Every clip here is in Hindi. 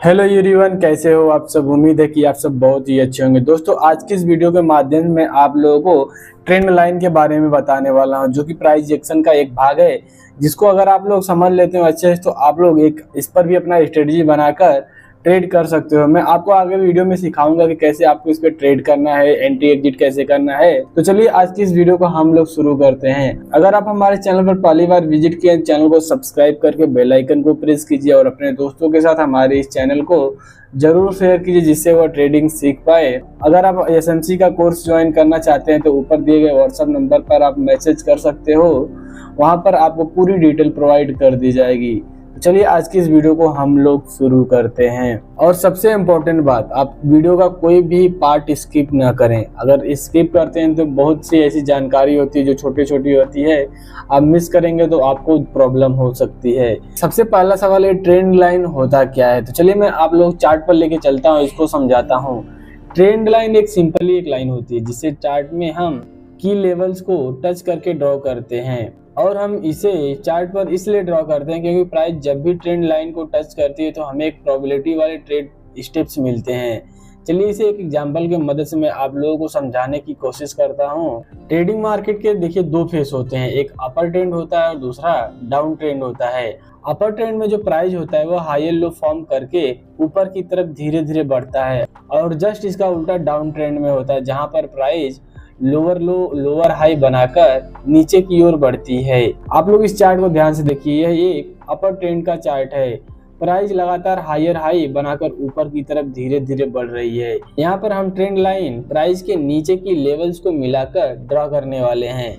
हेलो एवरीवन, कैसे हो आप सब। उम्मीद है कि आप सब बहुत ही अच्छे होंगे। दोस्तों, आज की इस वीडियो के माध्यम में आप लोगों को ट्रेंड लाइन के बारे में बताने वाला हूं, जो कि प्राइस एक्शन का एक भाग है, जिसको अगर आप लोग समझ लेते हो अच्छे से तो आप लोग एक इस पर भी अपना स्ट्रेटजी बनाकर ट्रेड कर सकते हो। मैं आपको आगे वीडियो में सिखाऊंगा कि कैसे आपको इस पर ट्रेड करना है, एंट्री एग्जिट कैसे करना है। तो चलिए आज की इस वीडियो को हम लोग शुरू करते हैं। अगर आप हमारे चैनल पर पहली बार विजिट किए, चैनल को सब्सक्राइब करके बेल आइकन को प्रेस कीजिए और अपने दोस्तों के साथ हमारे इस चैनल को जरूर शेयर कीजिए, जिससे वो ट्रेडिंग सीख पाए। अगर आप एसएमसी का कोर्स ज्वाइन करना चाहते हैं तो ऊपर दिए गए व्हाट्सएप नंबर पर आप मैसेज कर सकते हो, वहां पर आपको पूरी डिटेल प्रोवाइड कर दी जाएगी। चलिए आज की इस वीडियो को हम लोग शुरू करते हैं। और सबसे इम्पोर्टेंट बात, आप वीडियो का कोई भी पार्ट स्किप ना करें। अगर स्किप करते हैं तो बहुत सी ऐसी जानकारी होती है जो छोटी छोटी होती है, आप मिस करेंगे तो आपको प्रॉब्लम हो सकती है। सबसे पहला सवाल है, ट्रेंड लाइन होता क्या है। तो चलिए मैं आप लोग चार्ट पर लेके चलता हूँ, इसको समझाता हूँ। ट्रेंड लाइन एक सिंपली एक लाइन होती है जिसे चार्ट में हम की लेवल्स को टच करके ड्रॉ करते हैं। और हम इसे चार्ट पर इसलिए ड्रॉ करते हैं क्योंकि प्राइस जब भी ट्रेंड लाइन को टच करती है तो हमें एक प्रोबेबिलिटी वाले ट्रेड स्टेप्स मिलते हैं। चलिए इसे एक एग्जांपल के मदद से मैं आप लोगों को समझाने की कोशिश करता हूँ। ट्रेडिंग मार्केट के देखिए दो फेस होते हैं, एक अपर ट्रेंड होता है और दूसरा डाउन ट्रेंड होता है। अपर ट्रेंड में जो प्राइस होता है वो हायर लो फॉर्म करके ऊपर की तरफ धीरे धीरे बढ़ता है, और जस्ट इसका उल्टा डाउन ट्रेंड में होता है, जहाँ पर प्राइस लोअर लो लोअर हाई बनाकर नीचे की ओर बढ़ती है। आप लोग इस चार्ट को ध्यान से देखिए, यह एक अपर ट्रेंड का चार्ट है। प्राइस लगातार हायर हाई बनाकर ऊपर की तरफ धीरे धीरे बढ़ रही है। यहाँ पर हम ट्रेंड लाइन प्राइस के नीचे की लेवल्स को मिलाकर ड्रॉ करने वाले हैं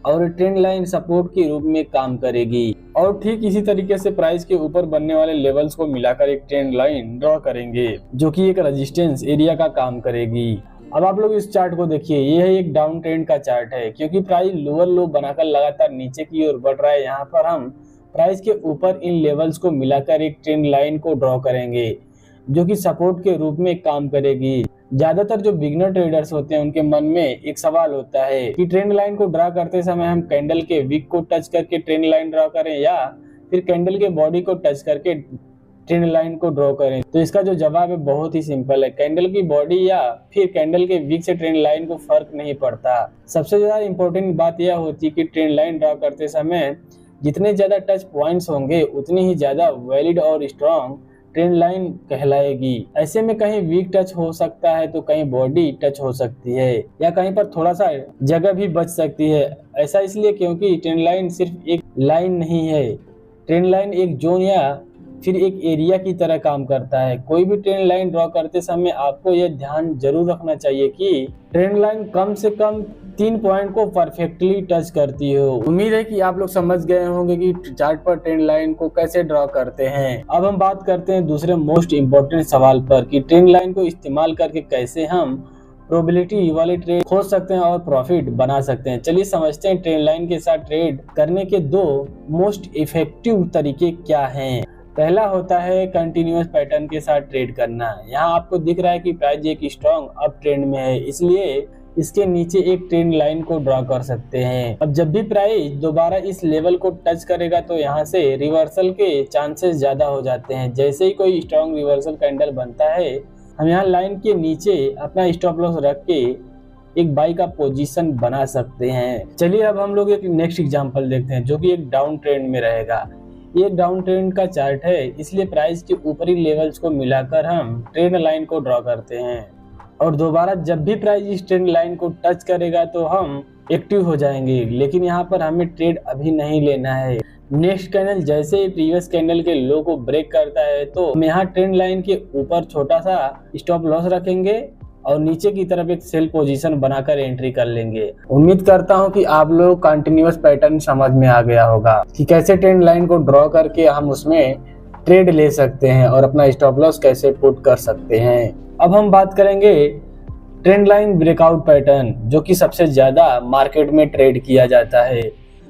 और ट्रेंड लाइन सपोर्ट के रूप में काम करेगी। और ठीक इसी तरीके से प्राइस के ऊपर बनने वाले लेवल्स को मिलाकर एक ट्रेंड लाइन ड्रॉ करेंगे, जो कि एक रेजिस्टेंस एरिया का काम करेगी। अब आप लोग इस चार्ट को देखिए, यह एक डाउन ट्रेंड का चार्ट है क्योंकि प्राइस लोअर लो बनाकर लगातार नीचे की ओर बढ़ रहा है। यहाँ पर हम प्राइस के ऊपर इन लेवल्स को मिलाकर एक ट्रेंड लाइन को ड्रॉ करेंगे, जो कि सपोर्ट के रूप में काम करेगी। ज्यादातर जो बिगनर ट्रेडर्स होते हैं उनके मन में एक सवाल होता है कि ट्रेंड लाइन को ड्रा करते समय हम कैंडल के विक को टच करके ट्रेंड लाइन ड्रा करें या फिर कैंडल के बॉडी को टच करके ट्रेंड लाइन को ड्रॉ करें। तो इसका जो जवाब है बहुत ही सिंपल है, कैंडल की बॉडी या फिर कैंडल के विक से ट्रेंड लाइन को फर्क नहीं पड़ता। सबसे ज्यादा इंपॉर्टेंट बात यह होती है कि ट्रेंड लाइन ड्रॉ करते समय जितने ज्यादा टच पॉइंट्स होंगे उतनी ही ज्यादा वैलिड और स्ट्रॉन्ग ट्रेंड लाइन कहलाएगी। ऐसे में कहीं वीक टच हो सकता है तो कहीं बॉडी टच हो सकती है या कहीं पर थोड़ा सा जगह भी बच सकती है। ऐसा इसलिए क्योंकि ट्रेंड लाइन सिर्फ एक लाइन नहीं है, ट्रेंड लाइन एक जोन या फिर एक एरिया की तरह काम करता है। कोई भी ट्रेंड लाइन ड्रॉ करते समय आपको यह ध्यान जरूर रखना चाहिए कि ट्रेंड लाइन कम से कम 3 पॉइंट को परफेक्टली टच करती हो। उम्मीद है कि आप लोग समझ गए होंगे कि चार्ट पर ट्रेंड लाइन को कैसे ड्रॉ करते हैं। अब हम बात करते हैं दूसरे मोस्ट इम्पोर्टेंट सवाल पर कि ट्रेंड लाइन को इस्तेमाल करके कैसे हम प्रोबेबिलिटी वाले ट्रेड खोज सकते हैं और प्रॉफिट बना सकते हैं। चलिए समझते हैं ट्रेंड लाइन के साथ ट्रेड करने के दो मोस्ट इफेक्टिव तरीके क्या हैं। पहला होता है कंटिन्यूअस पैटर्न के साथ ट्रेड करना। यहाँ आपको दिख रहा है कि प्राइस एक स्ट्रॉन्ग अप ट्रेंड में है, इसलिए इसके नीचे एक ट्रेंड लाइन को ड्रॉ कर सकते हैं। अब जब भी प्राइस दोबारा इस लेवल को टच करेगा तो यहाँ से रिवर्सल के चांसेस ज्यादा हो जाते हैं। जैसे ही कोई स्ट्रॉन्ग रिवर्सल कैंडल बनता है, हम यहाँ लाइन के नीचे अपना स्टॉप लॉस रख के एक बाई का पोजीशन बना सकते हैं। चलिए अब हम लोग एक नेक्स्ट एग्जांपल देखते हैं, जो कि एक डाउन ट्रेंड में रहेगा। ये डाउन ट्रेंड का चार्ट है, इसलिए प्राइस के ऊपरी लेवल्स को मिलाकर हम ट्रेंड लाइन को ड्रॉ करते हैं और दोबारा जब भी प्राइस इस ट्रेंड लाइन को टच करेगा तो हम एक्टिव हो जाएंगे। लेकिन यहाँ पर हमें ट्रेड अभी नहीं लेना है। नेक्स्ट कैंडल जैसे ही प्रीवियस कैंडल के लो को ब्रेक करता है तो हम यहाँ ट्रेंड लाइन के ऊपर छोटा सा स्टॉप लॉस रखेंगे और नीचे की तरफ एक सेल पोजीशन बनाकर एंट्री कर लेंगे। उम्मीद करता हूं कि आप लोग कंटिन्यूअस पैटर्न समझ में आ गया होगा कि कैसे ट्रेंड लाइन को ड्रॉ करके हम उसमें ट्रेड ले सकते हैं और अपना स्टॉप लॉस कैसे पुट कर सकते हैं। अब हम बात करेंगे ट्रेंड लाइन ब्रेकआउट पैटर्न, जो कि सबसे ज्यादा मार्केट में ट्रेड किया जाता है।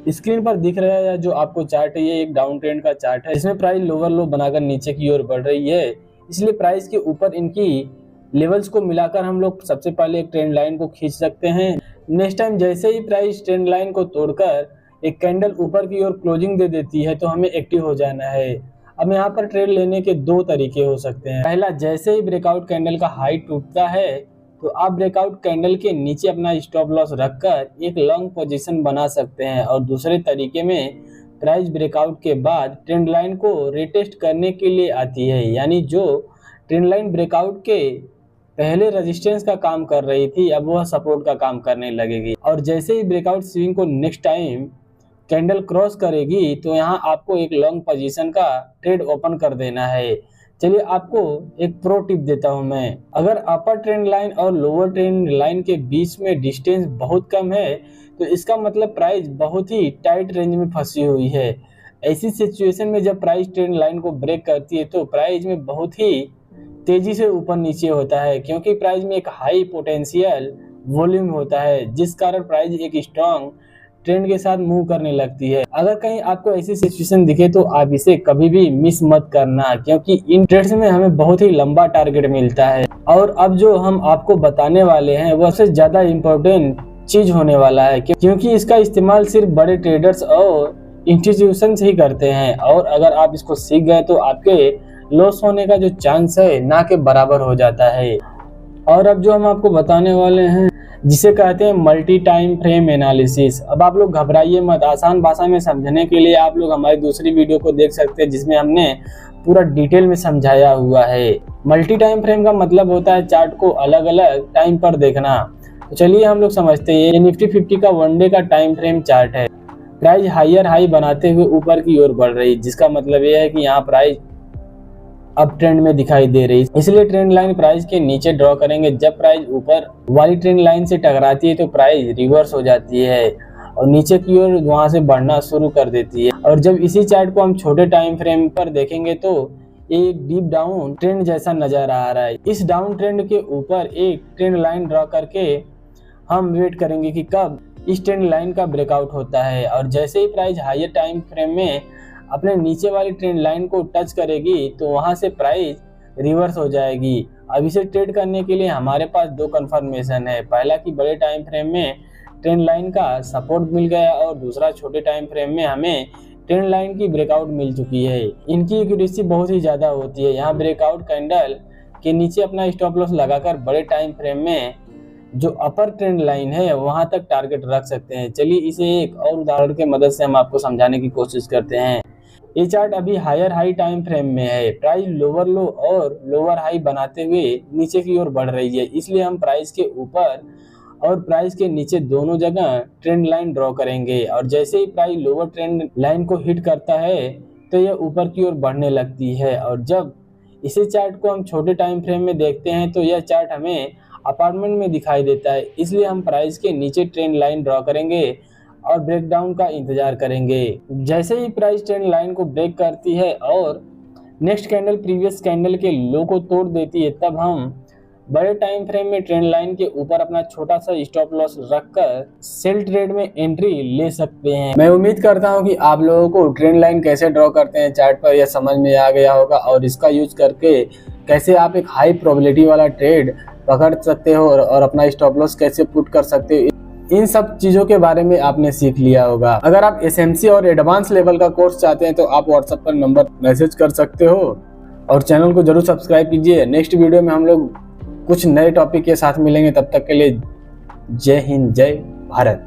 स्क्रीन पर दिख रहा है जो आपको चार्ट है, ये एक डाउन ट्रेंड का चार्ट है। इसमें प्राइस लोअर लो बनाकर नीचे की ओर बढ़ रही है, इसलिए प्राइस के ऊपर इनकी लेवल्स को मिलाकर हम लोग सबसे पहले एक ट्रेंड लाइन को खींच सकते हैं। नेक्स्ट टाइम जैसे ही प्राइस ट्रेंड लाइन को तोड़कर एक कैंडल ऊपर की ओर क्लोजिंग दे देती है तो हमें एक्टिव हो जाना है। अब यहाँ पर ट्रेड लेने के दो तरीके हो सकते हैं। पहला, जैसे ही ब्रेकआउट कैंडल का हाई टूटता है तो आप ब्रेकआउट कैंडल के नीचे अपना स्टॉप लॉस रखकर एक लॉन्ग पोजीशन बना सकते हैं। और दूसरे तरीके में प्राइस ब्रेकआउट के बाद ट्रेंड लाइन को रिटेस्ट करने के लिए आती है, यानी जो ट्रेंड लाइन ब्रेकआउट के पहले रेजिस्टेंस का काम कर रही थी अब वह सपोर्ट का काम करने लगेगी। और जैसे ही ब्रेकआउट स्विंग को नेक्स्ट टाइम कैंडल क्रॉस करेगी तो यहाँ आपको एक लॉन्ग पोजीशन का ट्रेड ओपन कर देना है। चलिए आपको एक प्रो टिप देता हूं मैं। अगर अपर ट्रेंड लाइन और लोअर ट्रेंड लाइन के बीच में डिस्टेंस बहुत कम है तो इसका मतलब प्राइस बहुत ही टाइट रेंज में फंसी हुई है। ऐसी सिचुएशन में जब प्राइस ट्रेंड लाइन को ब्रेक करती है तो प्राइस में बहुत ही तेजी से ऊपर नीचे होता है, क्योंकि प्राइस में एक हाई पोटेंशियल वॉल्यूम होता है, जिस कारण प्राइस एक स्ट्रॉन्ग ट्रेंड के साथ मूव करने लगती है। अगर कहीं आपको ऐसी सिचुएशन दिखे तो आप इसे कभी भी मिस मत करना, क्योंकि इन ट्रेड्स में हमें बहुत ही लंबा टारगेट मिलता है। और अब जो हम आपको बताने वाले हैं वह सबसे ज्यादा इम्पोर्टेंट चीज होने वाला है, क्योंकि इसका इस्तेमाल सिर्फ बड़े ट्रेडर्स और इंस्टीट्यूशन ही करते हैं। और अगर आप इसको सीख गए तो आपके लॉस होने का जो चांस है ना के बराबर हो जाता है। और अब जो हम आपको बताने वाले हैं जिसे कहते हैं मल्टी टाइम फ्रेम एनालिसिस। अब आप लोग घबराइए मत, आसान भाषा में समझने के लिए आप लोग हमारी दूसरी वीडियो को देख सकते हैं जिसमें हमने पूरा डिटेल में समझाया हुआ है। मल्टी टाइम फ्रेम का मतलब होता है चार्ट को अलग अलग टाइम पर देखना। तो चलिए हम लोग समझते हैं। ये निफ्टी 50 का वन डे का टाइम फ्रेम चार्ट है। प्राइस हायर हाई बनाते हुए ऊपर की ओर बढ़ रही, जिसका मतलब यह है कि यहाँ प्राइस अब ट्रेंड में दिखाई दे रही, इसलिए ट्रेंड लाइन प्राइस के नीचे ड्रॉ करेंगे। जब प्राइस ऊपर वाली ट्रेंड लाइन से टकराती है तो प्राइस रिवर्स हो जाती है और नीचे की ओर वहां से बढ़ना शुरू कर देती है। और जब इसी चार्ट को हम छोटे टाइम फ्रेम पर देखेंगे तो एक डीप डाउन ट्रेंड जैसा नजर आ रहा है। इस डाउन ट्रेंड के ऊपर एक ट्रेंड लाइन ड्रॉ करके हम वेट करेंगे कि कब इस ट्रेंड लाइन का ब्रेकआउट होता है। और जैसे ही प्राइस हायर टाइम फ्रेम में अपने नीचे वाली ट्रेंड लाइन को टच करेगी तो वहां से प्राइस रिवर्स हो जाएगी। अब इसे ट्रेड करने के लिए हमारे पास दो कंफर्मेशन है। पहला कि बड़े टाइम फ्रेम में ट्रेंड लाइन का सपोर्ट मिल गया और दूसरा छोटे टाइम फ्रेम में हमें ट्रेंड लाइन की ब्रेकआउट मिल चुकी है। इनकी एक्यूरेसी बहुत ही ज्यादा होती है। यहाँ ब्रेकआउट कैंडल के नीचे अपना स्टॉप लॉस लगाकर बड़े टाइम फ्रेम में जो अपर ट्रेंड लाइन है वहां तक टारगेट रख सकते हैं। चलिए इसे एक और उदाहरण के मदद से हम आपको समझाने की कोशिश करते हैं। ये चार्ट अभी हायर हाई टाइम फ्रेम में है। प्राइस लोअर लो और लोअर हाई बनाते हुए नीचे की ओर बढ़ रही है, इसलिए हम प्राइस के ऊपर और प्राइस के नीचे दोनों जगह ट्रेंड लाइन ड्रॉ करेंगे। और जैसे ही प्राइस लोअर ट्रेंड लाइन को हिट करता है तो यह ऊपर की ओर बढ़ने लगती है। और जब इसी चार्ट को हम छोटे टाइम फ्रेम में देखते हैं तो यह चार्ट हमें अपार्टमेंट में दिखाई देता है, इसलिए हम प्राइस के नीचे ट्रेंड लाइन ड्रॉ करेंगे और ब्रेकडाउन का इंतजार करेंगे। जैसे ही प्राइस ट्रेंड लाइन को ब्रेक करती है और नेक्स्ट कैंडल प्रीवियस कैंडल के लो को तोड़ देती है, तब हम बड़े टाइम फ्रेम में ट्रेंड लाइन के ऊपर अपना छोटा सा स्टॉप लॉस रखकर सेल ट्रेड में एंट्री ले सकते हैं। मैं उम्मीद करता हूं कि आप लोगों को ट्रेंड लाइन कैसे ड्रॉ करते हैं चार्ट पर यह समझ में आ गया होगा और इसका यूज करके कैसे आप एक हाई प्रोबेबिलिटी वाला ट्रेड पकड़ सकते हो और अपना स्टॉप लॉस कैसे पुट कर सकते हो, इन सब चीजों के बारे में आपने सीख लिया होगा। अगर आप एसएमसी और एडवांस लेवल का कोर्स चाहते हैं तो आप व्हाट्सएप पर नंबर मैसेज कर सकते हो और चैनल को जरूर सब्सक्राइब कीजिए। नेक्स्ट वीडियो में हम लोग कुछ नए टॉपिक के साथ मिलेंगे, तब तक के लिए जय हिंद, जय भारत।